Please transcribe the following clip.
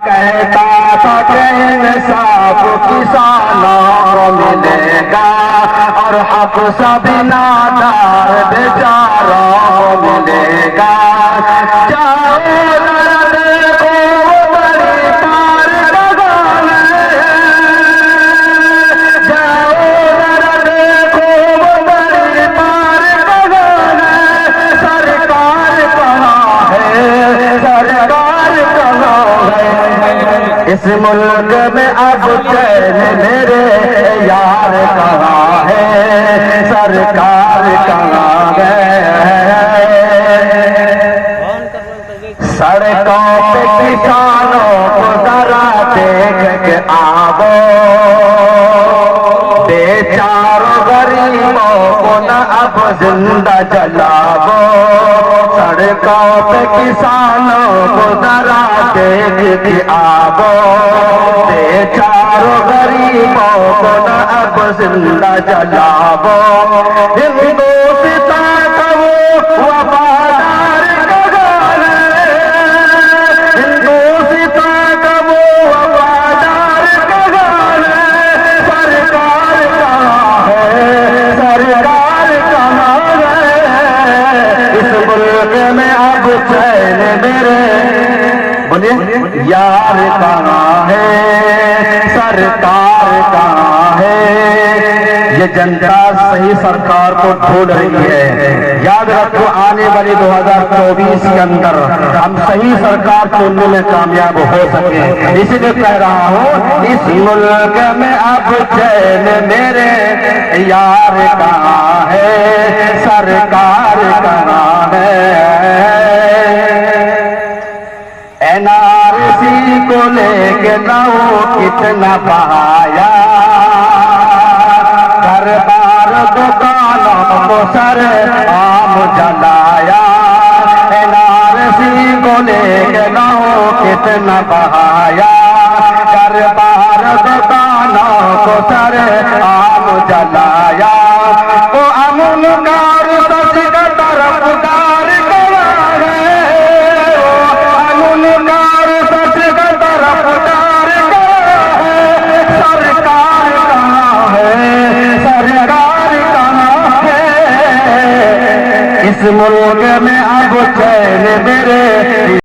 कहता था कि इंसाफ किसानों को मिलेगा और हक सभी नादार बेचारों को मिलेगा। चाहे दर्द को बड़ी पार लगान चाहे दर्द को बड़ी पार लगान सरकार कहाँ है, सरकार कहाँ है। इस मुल्क में अब चैन मेरे यार कहाँ है, सरकार कहाँ है। सड़कों पे किसानों को जरा देख के आवो, बेचारों गरीबों को न अब जिंदा जलावो। सड़कों पे किसानों को जरा देख के आवो, बेचारों गरीबों को न अब जिंदा जलावो। हिंदुस्तान का वो वफादार गगन है, हिंदुस्तान का वो वफादार गगन है। सरकार कहाँ है, सरकार कहाँ है। इस मुल्क में अब चैन मेरे बोलिए यार कहाँ है, सरकार कहाँ है। ये जनता सही सरकार को ढूंढ रही है। याद रखो आने वाली 2024 के अंदर हम सही सरकार चुनने में कामयाब हो सके। इसलिए कह रहा हूँ इस मुल्क में अब चैन मेरे यार कहाँ है, सरकार कहाँ है। एनआरसी को लेके नाओ कितना बहाया, घर बार दुकानों को सर आम जलाया। एनआरसी को लेके नाओ कितना बहाया, घर बार दुकानों को सर आम जलाया। वो अमुनकार सच का तरफदार करा है, अमुनकार सच का तरफदार करा है। सरकार कहाँ है, सरकार कहाँ है। इस मुल्क में अब चैन मेरे